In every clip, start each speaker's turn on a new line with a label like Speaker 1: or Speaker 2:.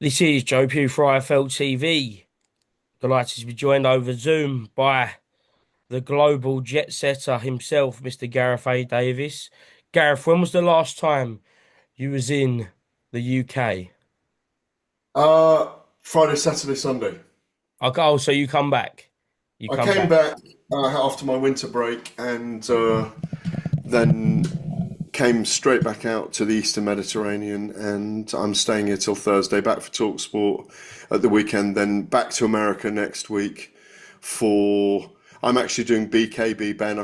Speaker 1: This is Joe Pugh for IFLTV. Delighted to be joined over Zoom by the global jet setter himself, Mr. Gareth A. Davies. Gareth, when was the last time you was in the UK?
Speaker 2: Uh, Friday, Saturday, Sunday.
Speaker 1: Oh, so you come back. You
Speaker 2: I
Speaker 1: come
Speaker 2: came
Speaker 1: back.
Speaker 2: back after my winter break and then came straight back out to the Eastern Mediterranean, and I'm staying here till Thursday, back for TalkSport at the weekend, then back to America next week for I'm actually doing BKB bare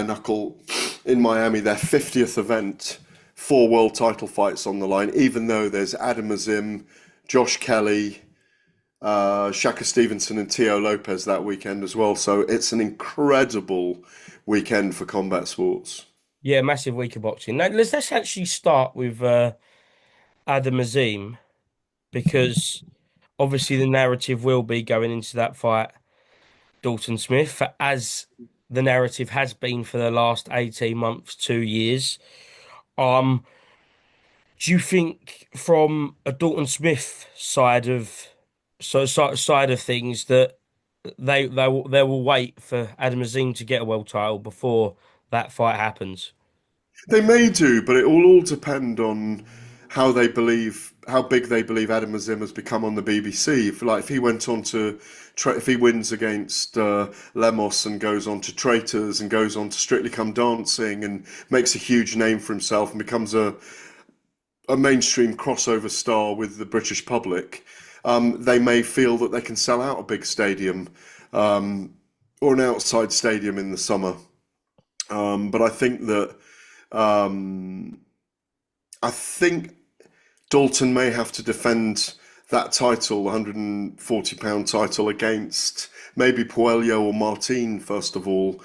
Speaker 2: knuckle in Miami, their 50th event, 4 world title fights on the line, even though there's Adam Azim, Josh Kelly, Shaka Stevenson and Teo Lopez that weekend as well. So it's an incredible weekend for combat sports.
Speaker 1: Yeah, massive week of boxing. Now, let's actually start with Adam Azim because obviously the narrative will be going into that fight, Dalton Smith, as the narrative has been for the last 18 months, 2 years. Um, do you think from a Dalton Smith side of things that they will wait for Adam Azim to get a world title before that fight happens?
Speaker 2: They may do, but it will all depend on how big they believe Adam Azim has become on the BBC. If he went on to, if he wins against Lemos and goes on to Traitors and goes on to Strictly Come Dancing and makes a huge name for himself and becomes a mainstream crossover star with the British public, they may feel that they can sell out a big stadium or an outside stadium in the summer. But um, I think Dalton may have to defend that title, the £140 title, against maybe Puello or Martin first of all,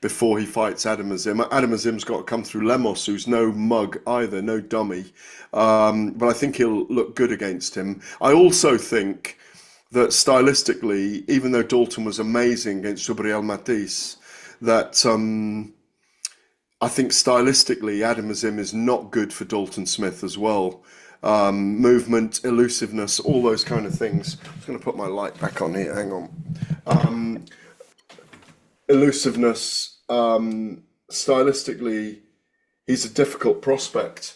Speaker 2: before he fights Adam Azim. Adam Azim's got to come through Lemos, who's no mug either, no dummy. But I think he'll look good against him. I also think that stylistically, even though Dalton was amazing against Gabriel Matis, that I think stylistically, Adam Azim is not good for Dalton Smith as well. Movement, elusiveness, all those kind of things. I'm just going to put my light back on here. Hang on. Elusiveness, stylistically, he's a difficult prospect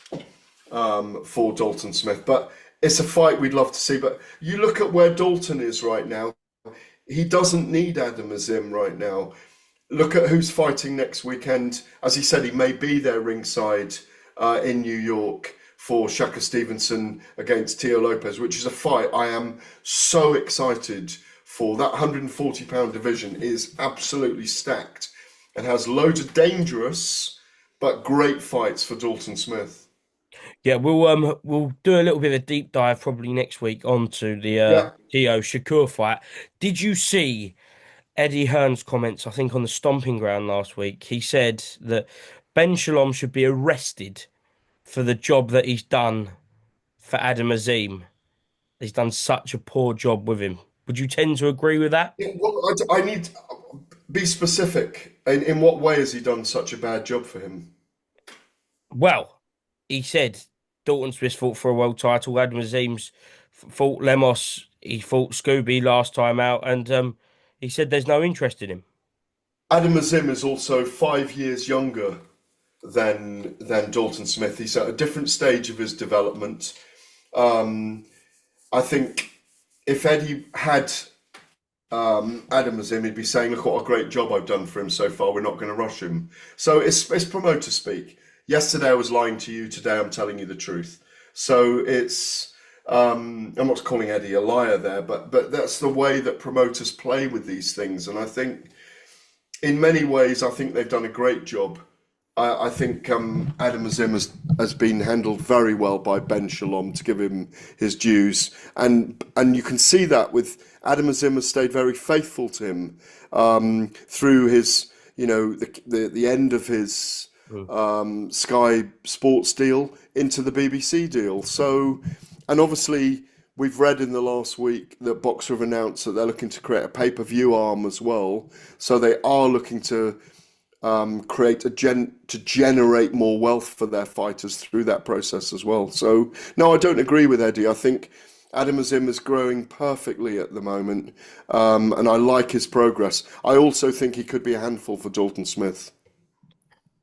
Speaker 2: for Dalton Smith. But it's a fight we'd love to see. But you look at where Dalton is right now. He doesn't need Adam Azim right now. Look at who's fighting next weekend. As he said, he may be there ringside in New York for Shaka Stevenson against Teo Lopez, which is a fight I am so excited for. That £140 division is absolutely stacked and has loads of dangerous but great fights for Dalton Smith.
Speaker 1: Yeah, we'll do a little bit of a deep dive probably next week onto the
Speaker 2: Yeah,
Speaker 1: Theo Shakur fight. Did you see Eddie Hearn's comments, I think, on the stomping ground last week? He said that Ben Shalom should be arrested for the job that he's done for Adam Azim. He's done such a poor job with him. Would you tend to agree with that?
Speaker 2: well, I need be specific. In what way has he done such a bad job for him?
Speaker 1: Well, he said Dalton Smith fought for a world title. Adam Azim's fought Lemos. He fought Scooby last time out, and he said there's no interest in him.
Speaker 2: Adam Azim is also 5 years younger than Dalton Smith. He's at a different stage of his development. Um, I think if Eddie had Adam Azim, he'd be saying, "Look what a great job I've done for him so far. We're not going to rush him." So it's promoter speak. Yesterday I was lying to you. Today I'm telling you the truth. So it's I'm not calling Eddie a liar there, but that's the way that promoters play with these things. And I think in many ways, I think they've done a great job. I think Adam Azim has been handled very well by Ben Shalom, to give him his dues, and you can see that with Adam Azim has stayed very faithful to him through his, the end of his
Speaker 1: Mm.
Speaker 2: Sky Sports deal into the BBC deal. So, and obviously we've read in the last week that Boxer have announced that they're looking to create a pay-per-view arm as well. So they are looking to create to generate more wealth for their fighters through that process as well. So no, I don't agree with Eddie. I think Adam Azim is growing perfectly at the moment, and I like his progress. I also think he could be a handful for Dalton Smith.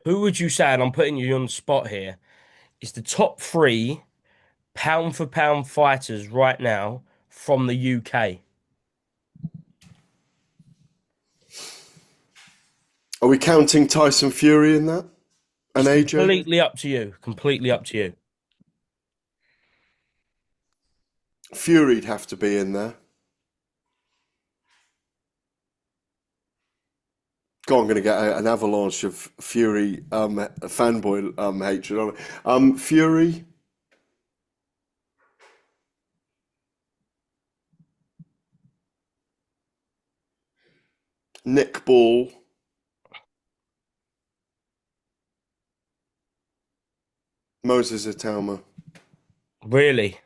Speaker 1: Who would you say, and I'm putting you on the spot here, is the top three pound for pound fighters right now from the UK?
Speaker 2: Are we counting Tyson Fury in that and
Speaker 1: It's
Speaker 2: AJ?
Speaker 1: completely up to you. Completely up to you.
Speaker 2: Fury'd have to be in there. God, I'm going to get an avalanche of Fury fanboy hatred on it. Fury, Nick Ball, Moses ITAUMA.
Speaker 1: Really?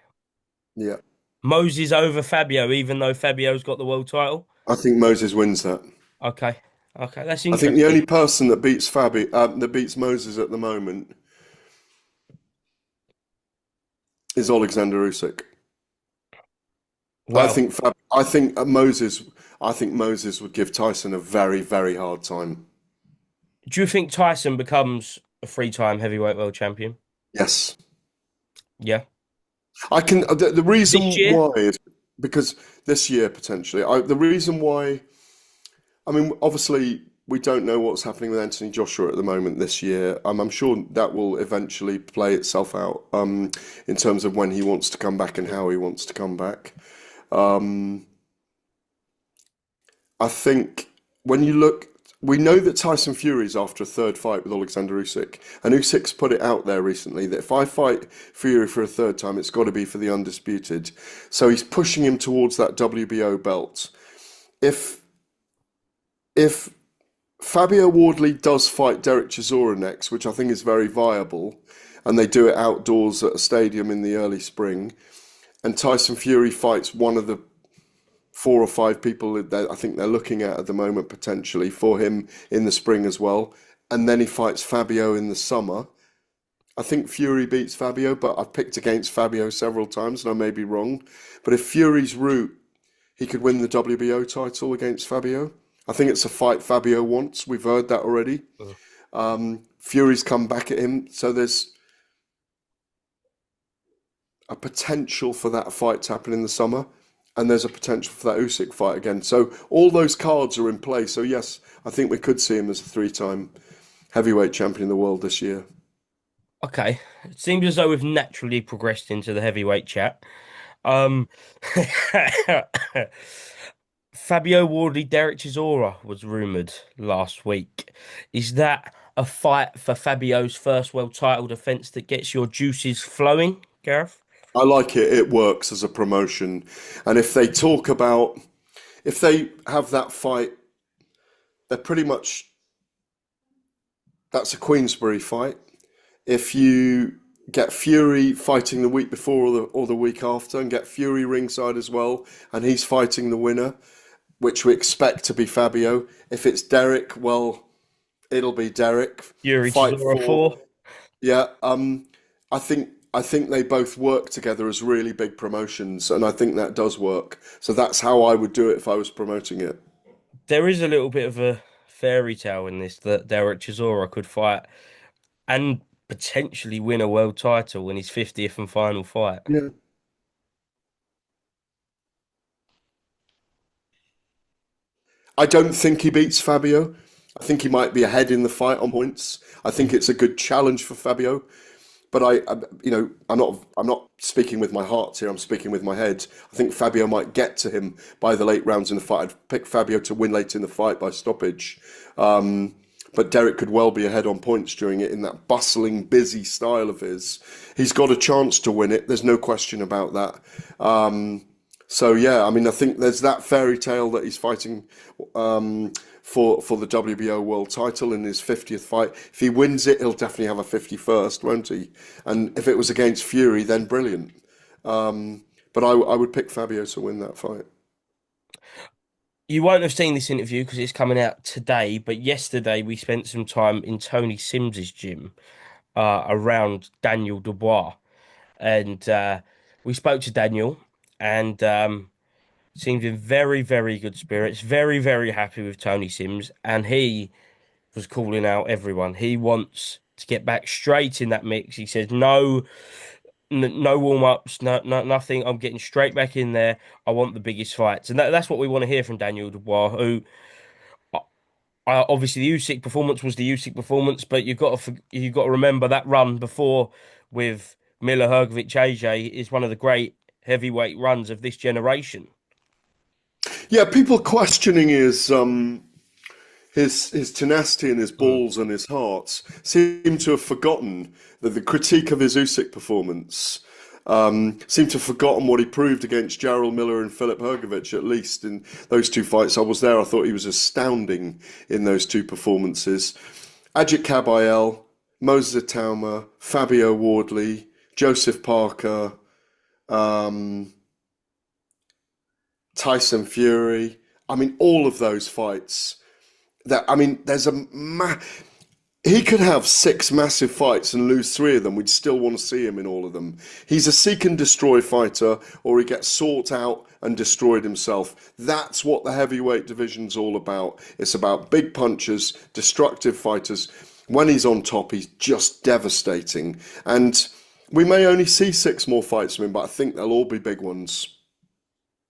Speaker 2: Yeah,
Speaker 1: Moses over Fabio, even though Fabio's got the world title?
Speaker 2: I think Moses wins that.
Speaker 1: Okay. Okay, that's
Speaker 2: I think the
Speaker 1: interesting.
Speaker 2: only person that beats that beats Moses at the moment is Alexander Usyk. I
Speaker 1: Well,
Speaker 2: think Fab, I think Moses. I think Moses would give Tyson a very, very hard time.
Speaker 1: do you think Tyson becomes a three-time heavyweight world champion?
Speaker 2: Yes,
Speaker 1: Yeah.
Speaker 2: I can. The
Speaker 1: This
Speaker 2: reason
Speaker 1: year?
Speaker 2: why is because this year potentially. The reason why. I mean, obviously, we don't know what's happening with Anthony Joshua at the moment this year. I'm sure that will eventually play itself out in terms of when he wants to come back and how he wants to come back. Um, I think when you look, we know that Tyson Fury's after a third fight with Alexander Usyk, and Usyk's put it out there recently that if I fight Fury for a third time, it's got to be for the undisputed. So he's pushing him towards that WBO belt. If if Fabio Wardley does fight Derek Chisora next, which I think is very viable, and they do it outdoors at a stadium in the early spring, and Tyson Fury fights one of the four or five people that I think they're looking at the moment potentially for him in the spring as well, and then he fights Fabio in the summer. I think Fury beats Fabio, but I've picked against Fabio several times and I may be wrong. But if Fury's route, he could win the WBO title against Fabio. I think it's a fight Fabio wants. We've heard that already.
Speaker 1: Mm.
Speaker 2: Fury's come back at him, so there's a potential for that fight to happen in the summer, and there's a potential for that Usyk fight again. So all those cards are in play. So yes, I think we could see him as a three-time heavyweight champion of the world this year.
Speaker 1: Okay. It seems as though we've naturally progressed into the heavyweight chat. Um, Fabio Wardley, Derek Chisora was rumored last week. Is that a fight for Fabio's first world title defense that gets your juices flowing, Gareth?
Speaker 2: I like it. It works as a promotion. And if they have that fight, they're pretty much, that's a Queensberry fight. If you get Fury fighting the week before or the week after and get Fury ringside as well, and he's fighting the winner, which we expect to be Fabio. If it's Derek, well, it'll be Derek.
Speaker 1: Fury
Speaker 2: Fight
Speaker 1: Chisora
Speaker 2: for,
Speaker 1: 4.
Speaker 2: yeah. I think they both work together as really big promotions, and I think that does work. So that's how I would do it if I was promoting it.
Speaker 1: There is a little bit of a fairy tale in this that Derek Chisora could fight and potentially win a world title in his 50th and final fight.
Speaker 2: Yeah. I don't think he beats Fabio. I think he might be ahead in the fight on points. I think it's a good challenge for Fabio. But I'm not speaking with my heart here. I'm speaking with my head. I think Fabio might get to him by the late rounds in the fight. I'd pick Fabio to win late in the fight by stoppage. But Derek could well be ahead on points during it in that bustling, busy style of his. He's got a chance to win it. There's no question about that. So yeah, I mean, I think there's that fairy tale that he's fighting for the WBO world title in his 50th fight. If he wins it, he'll definitely have a 51st, won't he? And if it was against Fury, then brilliant. But I would pick Fabio to win that fight.
Speaker 1: You won't have seen this interview because it's coming out today, but yesterday we spent some time in Tony Sims's gym around Daniel Dubois, and we spoke to Daniel, and seemed in very, very good spirits, very, very happy with Tony Sims, and he was calling out everyone. He wants to get back straight in that mix. He says no warm-ups, nothing. I'm getting straight back in there. I want the biggest fights, and that's what we want to hear from Daniel Dubois, who. Obviously, the Usyk performance was the Usyk performance, but you've got to remember that run before with Miller, Hrgovic, AJ is one of the great heavyweight runs of this generation.
Speaker 2: Yeah, people questioning his tenacity and his
Speaker 1: Mm.
Speaker 2: balls and his heart seem to have forgotten that the critique of his Usyk performance seem to have forgotten what he proved against Jarrell Miller and Filip Hrgovic, at least in those two fights. I was there. I thought he was astounding in those two performances. Ajit Kabayel, Moses Itauma, Fabio Wardley, Joseph Parker, um, Tyson Fury. I mean, all of those fights. That I mean, he could have six massive fights and lose three of them. We'd still want to see him in all of them. He's a seek and destroy fighter, or he gets sought out and destroyed himself. That's what the heavyweight division's all about. It's about big punches, destructive fighters. When he's on top, he's just devastating. And we may only see six more fights from him, but I think they'll all be big ones.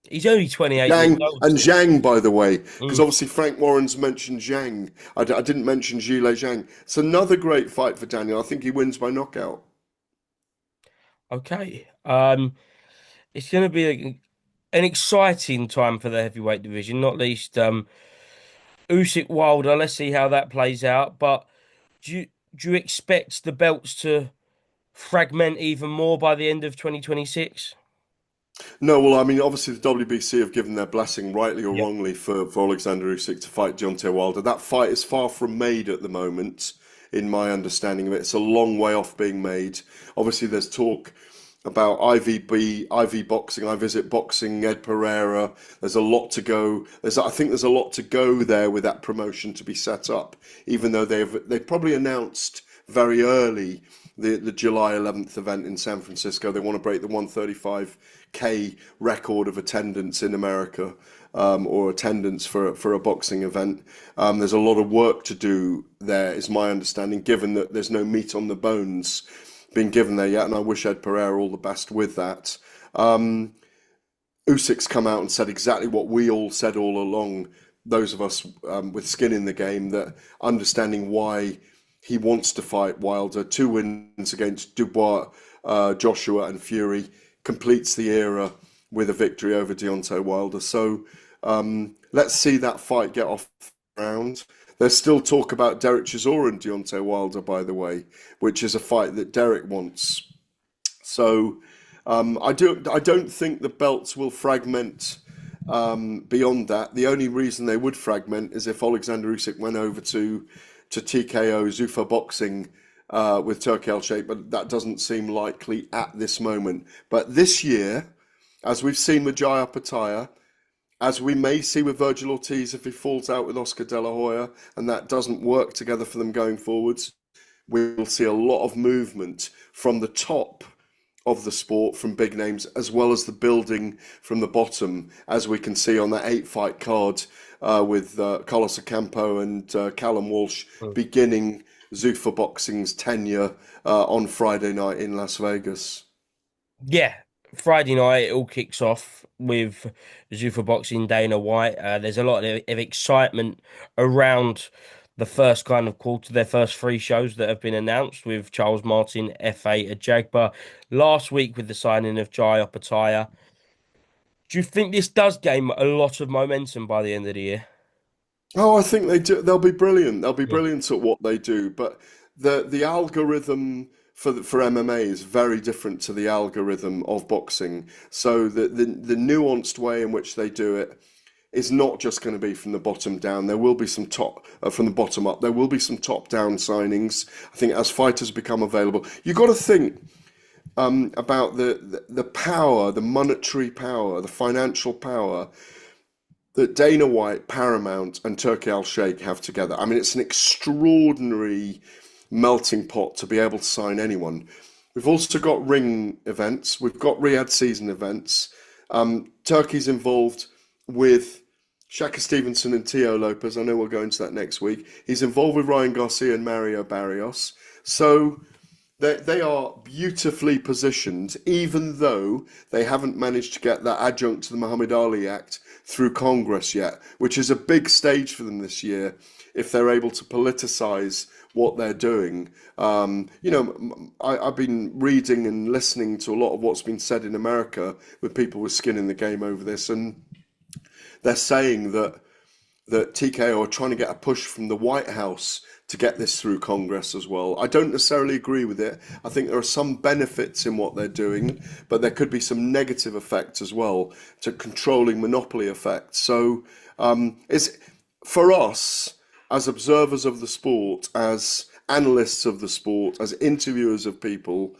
Speaker 1: He's only 28 years
Speaker 2: Zhang
Speaker 1: old
Speaker 2: and
Speaker 1: still.
Speaker 2: Zhang, by the way, because
Speaker 1: Mm.
Speaker 2: obviously Frank Warren's mentioned Zhang. I didn't mention Zhilei Zhang. It's another great fight for Daniel. I think he wins by knockout.
Speaker 1: Okay. It's going to be an exciting time for the heavyweight division, not least Usyk Wilder. Let's see how that plays out. But do you, do you expect the belts to fragment even more by the end of 2026?
Speaker 2: No, well, I mean, obviously the WBC have given their blessing, rightly or
Speaker 1: Yep.
Speaker 2: wrongly, for Alexander Usyk to fight Deontay Wilder. That fight is far from made at the moment, in my understanding of it. It's a long way off being made. Obviously, there's talk about IVB, IV boxing, I visit boxing, Ed Pereira. There's a lot to go. I think there's a lot to go there with that promotion to be set up, even though they've probably announced very early the July 11th event in San Francisco. They want to break the 135K record of attendance in America, or attendance for a boxing event. There's a lot of work to do there, is my understanding, given that there's no meat on the bones being given there yet, and I wish Ed Pereira all the best with that. Usyk's come out and said exactly what we all said all along, those of us with skin in the game, that understanding why he wants to fight Wilder. Two wins against Dubois, Joshua, and Fury completes the era with a victory over Deontay Wilder. So let's see that fight get off the ground. There's still talk about Derek Chisora and Deontay Wilder, by the way, which is a fight that Derek wants. So I don't think the belts will fragment beyond that. The only reason they would fragment is if Alexander Usyk went over to TKO Zufa Boxing with Turki Al-Sheikh, but that doesn't seem likely at this moment. But this year, as we've seen with Jai Opetaia, as we may see with Virgil Ortiz if he falls out with Oscar De La Hoya and that doesn't work together for them going forwards, we'll see a lot of movement from the top of the sport, from big names, as well as the building from the bottom, as we can see on that 8-fight card with Carlos Ocampo and Callum Walsh
Speaker 1: Mm.
Speaker 2: beginning Zufa Boxing's tenure on Friday night in Las Vegas.
Speaker 1: Yeah, Friday night it all kicks off with Zufa Boxing Dana White. There's a lot of excitement around the first kind of quarter, their first three shows that have been announced with Charles Martin, FA at Jagba last week with the signing of Jai Opetaia. Do you think this does gain a lot of momentum by the end of the year?
Speaker 2: Oh, I think they do. They'll be brilliant. They'll be
Speaker 1: Mm.
Speaker 2: brilliant at what they do. But the algorithm for MMA is very different to the algorithm of boxing. So the nuanced way in which they do it is not just going to be from the bottom down. There will be some top from the bottom up. There will be some top down signings. I think as fighters become available, you've got to think about the power, the monetary power, the financial power that Dana White, Paramount, and Turkey Al Sheikh have together. I mean, it's an extraordinary melting pot to be able to sign anyone. We've also got ring events. We've got Riyadh season events. Turkey's involved with Shaka Stevenson and Tio Lopez. I know we'll go into that next week. He's involved with Ryan Garcia and Mario Barrios. So they are beautifully positioned, even though they haven't managed to get that adjunct to the Muhammad Ali Act through Congress yet, which is a big stage for them this year if they're able to politicize what they're doing. I've been reading and listening to a lot of what's been said in America with people with skin in the game over this, and they're saying that TKO are trying to get a push from the White House to get this through Congress as well. I don't necessarily agree with it. I think there are some benefits in what they're doing, but there could be some negative effects as well to controlling monopoly effects. So it's for us as observers of the sport, as analysts of the sport, as interviewers of people,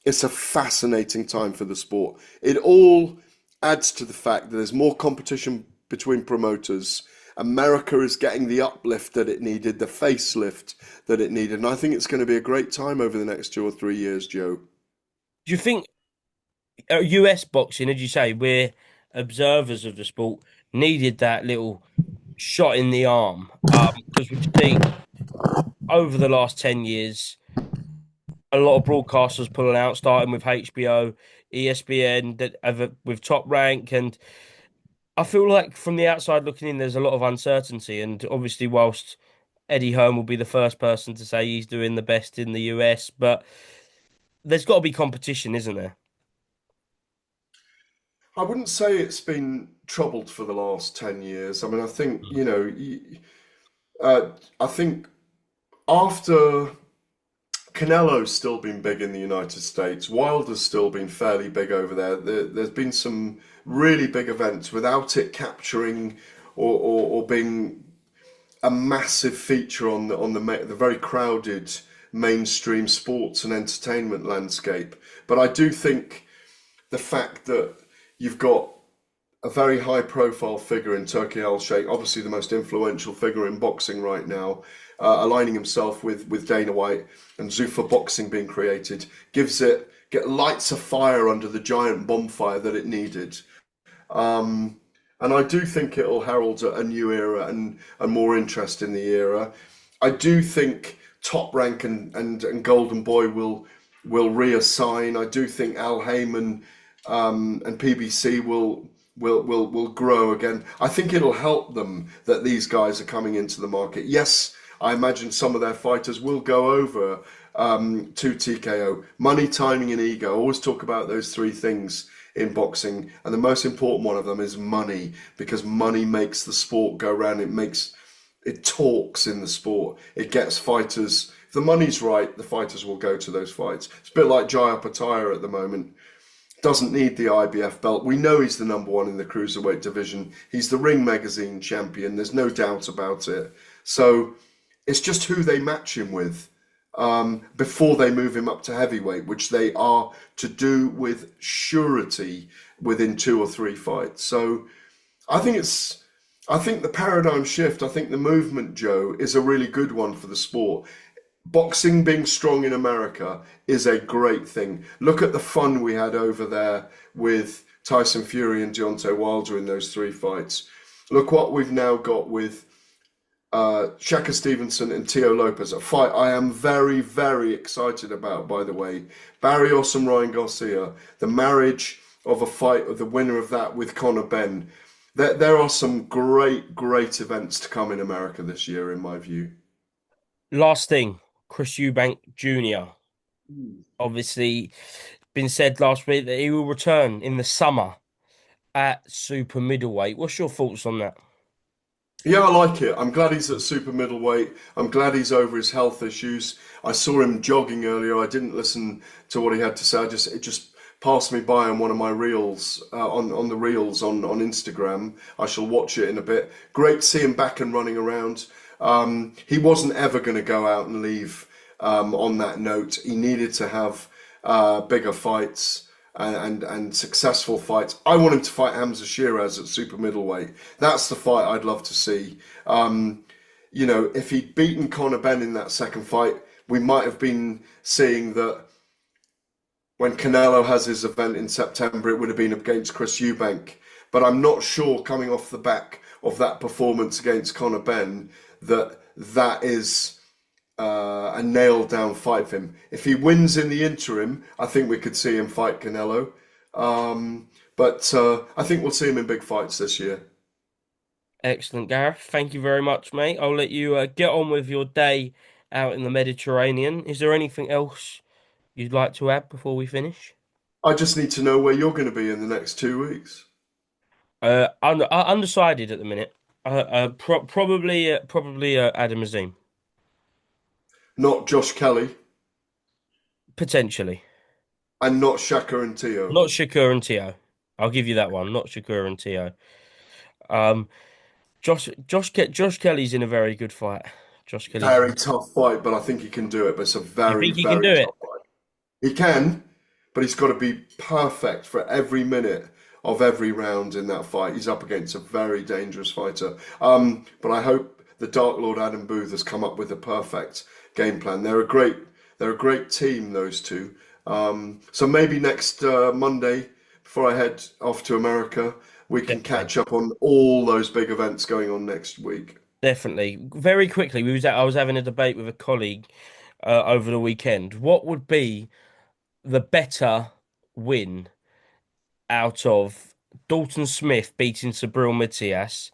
Speaker 2: it's a fascinating time for the sport. It all adds to the fact that there's more competition between promoters. America is getting the uplift that it needed, the facelift that it needed. And I think it's going to be a great time over the next 2 or 3 years, Joe.
Speaker 1: Do you think US boxing, as you say, we're observers of the sport, needed that little shot in the arm? Because we've seen over the last 10 years, a lot of broadcasters pulling out, starting with HBO, ESPN, that have with Top Rank, and I feel like from the outside looking in, there's a lot of uncertainty. And obviously, whilst Eddie Hearn will be the first person to say he's doing the best in the US, but there's got to be competition, isn't there?
Speaker 2: I wouldn't say it's been troubled for the last 10 years. I mean, I think, I think after Canelo's still been big in the United States, Wilder's still been fairly big over there. There's been some really big events without it capturing or being a massive feature on the very crowded mainstream sports and entertainment landscape. But I do think the fact that you've got a very high profile figure in Turkey Al Sheikh, obviously the most influential figure in boxing right now, aligning himself with Dana White and Zufa boxing being created, lights a fire under the giant bonfire that it needed. And I do think it'll herald a new era and more interest in the era. I do think Top Rank and Golden Boy will reassign. I do think Al Heyman and PBC will grow again. I think it'll help them that these guys are coming into the market. Yes, I imagine some of their fighters will go over to TKO. Money, timing, and ego. I always talk about those three things in boxing, and the most important one of them is money, because money makes the sport go round. It talks in the sport. It gets fighters. If the money's right, the fighters will go to those fights. It's a bit like Jaya Pataya at the moment. Doesn't need the IBF belt. We know he's the number one in the cruiserweight division. He's the Ring Magazine champion. There's no doubt about it. So it's just who they match him with before they move him up to heavyweight, which they are to do with surety within 2 or 3 fights. So I think the paradigm shift, I think the movement, Joe, is a really good one for the sport. Boxing being strong in America is a great thing. Look at the fun we had over there with Tyson Fury and Deontay Wilder in those 3 fights. Look what we've now got with Shaka Stevenson and Tio Lopez, a fight I am very, very excited about, by the way. Barrios and Ryan Garcia, the marriage of a fight of the winner of that with Conor Benn. There are some great, great events to come in America this year, in my view.
Speaker 1: Last thing, Chris Eubank Jr. Obviously, been said last week that he will return in the summer at super middleweight. What's your thoughts on that?
Speaker 2: Yeah, I like it. I'm glad he's at super middleweight. I'm glad he's over his health issues. I saw him jogging earlier. I didn't listen to what he had to say. It just passed me by on one of my reels on the reels on Instagram. I shall watch it in a bit. Great to see him back and running around. He wasn't ever going to go out and leave on that note. He needed to have bigger fights. and successful fights. I want him to fight Hamza Shiraz at super middleweight. That's the fight I'd love to see. You know, if he'd beaten Conor Benn in that second fight, we might have been seeing that when Canelo has his event in September, it would have been against Chris Eubank. But I'm not sure, coming off the back of that performance against Conor Benn, that that is a nailed down fight for him. If he wins in the interim, I think we could see him fight Canelo. But I think we'll see him in big fights this year.
Speaker 1: Excellent, Gareth. Thank you very much, mate. I'll let you get on with your day out in the Mediterranean. Is there anything else you'd like to add before we finish?
Speaker 2: I just need to know where you're going to be in the next 2 weeks.
Speaker 1: Undecided at the minute. Probably Adam Azim,
Speaker 2: Not Josh Kelly
Speaker 1: potentially.
Speaker 2: and not Shaka and Tio.
Speaker 1: Not Shakur and Tio. I'll give you that one. Not Shakur and Tio. Um, Josh Kelly's in a very good fight. Josh Kelly's.
Speaker 2: Very tough fight, but I think he can do it. But it's a
Speaker 1: You
Speaker 2: very,
Speaker 1: think he can
Speaker 2: very
Speaker 1: do it?
Speaker 2: tough fight. He can, but he's got to be perfect for every minute of every round in that fight. He's up against a very dangerous fighter. But I hope the Dark Lord Adam Booth has come up with a perfect game plan. They're a great team, those two. So maybe next Monday, before I head off to America, we can
Speaker 1: Definitely.
Speaker 2: catch up on all those big events going on next week.
Speaker 1: Definitely. Very quickly, I was having a debate with a colleague over the weekend. What would be the better win out of Dalton Smith beating Sabril Matias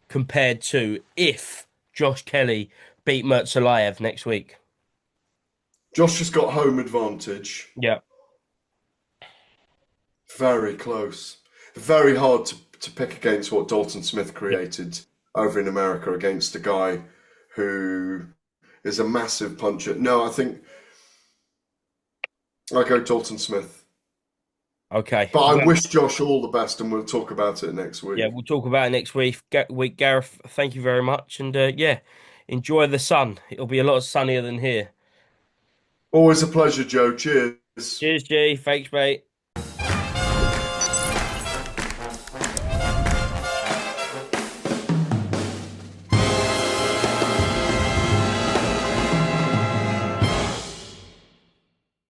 Speaker 1: compared to if Josh Kelly beat Murtzalayev next week?
Speaker 2: Josh has got home advantage.
Speaker 1: Yeah.
Speaker 2: Very close. Very hard to pick against what Dalton Smith created over in America against a guy who is a massive puncher. No, I think I go Dalton Smith.
Speaker 1: Okay.
Speaker 2: But I
Speaker 1: Well,
Speaker 2: wish Josh all the best, and we'll talk about it next
Speaker 1: yeah,
Speaker 2: week.
Speaker 1: we'll talk about it next week. Gareth, thank you very much. And yeah, enjoy the sun. It'll be a lot sunnier than here.
Speaker 2: Always a pleasure, Joe. Cheers.
Speaker 1: Cheers, G. Thanks, mate.